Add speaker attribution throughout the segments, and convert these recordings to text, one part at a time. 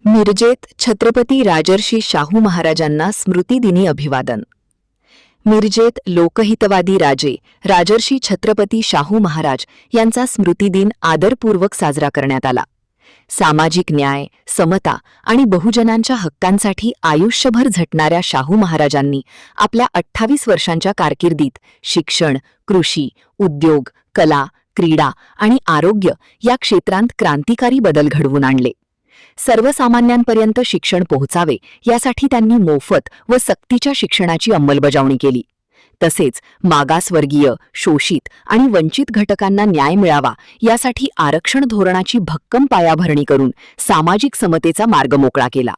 Speaker 1: मिरजेत छत्रपती राजर्षी शाहू महाराजांना स्मृतिदिनी अभिवादन। मिरजेत लोकहितवादी राजे राजर्षी छत्रपती शाहू महाराज यांचा स्मृतिदिन आदरपूर्वक साजरा करण्यात आला। सामाजिक न्याय, समता आणि बहुजनांच्या हक्कांसाठी आयुष्यभर झटणाऱ्या शाहू महाराजांनी आपल्या 28 वर्षांच्या कारकिर्दीत शिक्षण, कृषी, उद्योग, कला, क्रीडा आणि आरोग्य या क्षेत्रांत क्रांतिकारी बदल घडवून आणले। सर्वसामान्यांपर्यंत शिक्षण पोहोचावे यासाठी त्यांनी मोफत व सक्तीच्या शिक्षणाची अंमलबजावणी केली। तसेच मागासवर्गीय, शोषित आणि वंचित घटकांना न्याय मिळावा यासाठी आरक्षण धोरणाची भक्कम पायाभरणी करून सामाजिक समतेचा मार्ग मोकळा केला।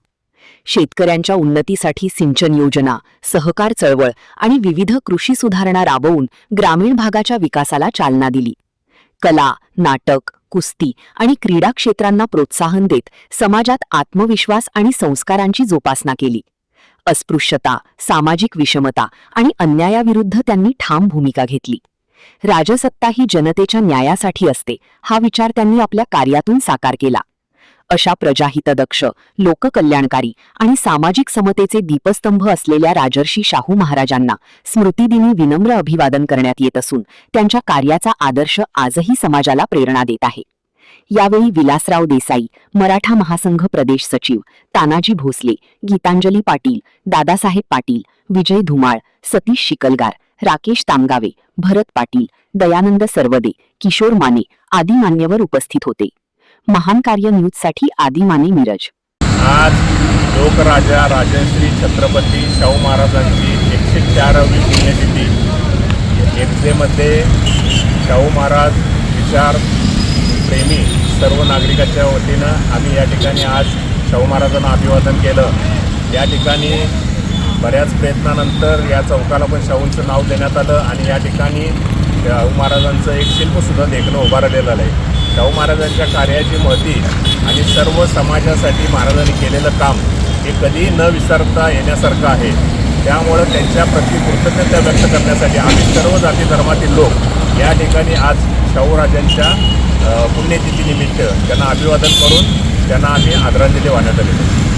Speaker 1: शेतकऱ्यांच्या उन्नतीसाठी सिंचन योजना, सहकार चळवळ आणि विविध कृषी सुधारणा राबवून ग्रामीण भागाच्या विकासाला चालना दिली। कला, नाटक, कुस्ती आणि क्रीडा क्षेत्रांना प्रोत्साहन देत समाजात आत्मविश्वास आणि संस्कारांची जोपासना केली। अस्पृश्यता, सामाजिक विषमता आणि अन्यायाविरुद्ध त्यांनी ठाम भूमिका घेतली। राजसत्ता ही जनतेच्या न्यायासाठी असते हा विचार त्यांनी आपल्या कार्यातून साकार केला। अशा प्रजाहितदक्ष, लोककल्याणकारी आणि सामाजिक समतेचे दीपस्तंभ असलेल्या राजर्षी शाहू महाराजांना स्मृतिदिनी विनम्र अभिवादन करण्यात येत असून त्यांच्या कार्याचा आदर्श आजही समाजाला प्रेरणा देत आहे। यावेळी विलासराव देसाई, मराठा महासंघ प्रदेश सचिव, तानाजी भोसले, गीतांजली पाटील, दादासाहेब पाटील, विजय धुमाळ, सतीश शिकलगार, राकेश तामगावे, भरत पाटील, दयानंद सरवदे, किशोर माने आदी मान्यवर उपस्थित होते। महान कार्य न्यूजसाठी आदी माने, मिरज।
Speaker 2: आज लोकराजा राजश्री छत्रपती शाहू महाराजांची 104वी पुण्यतिथी येथेमध्ये शाहू महाराज विचार प्रेमी सर्व नागरिकांच्या वतीनं आम्ही या ठिकाणी आज शाहू महाराजांना अभिवादन केलं। या ठिकाणी बऱ्याच प्रयत्नानंतर या चौकाला पण शाहूंचं नाव देण्यात आलं आणि या ठिकाणी शाहू महाराजांचं एक शिल्पसुद्धा देखणं उभारलेलं आहे। शाहू महाराजांच्या कार्याची महती आणि सर्व समाजासाठी महाराजांनी केलेलं काम हे कधी न विसरता येण्यासारखं आहे। त्यामुळं त्यांच्या प्रति कृतज्ञता व्यक्त करण्यासाठी आम्ही सर्व जाती धर्मातील लोक या ठिकाणी आज शाहूराजांच्या पुण्यतिथीनिमित्त त्यांना अभिवादन करून त्यांना आम्ही आदरांजली वाहण्यात आलेली आहे।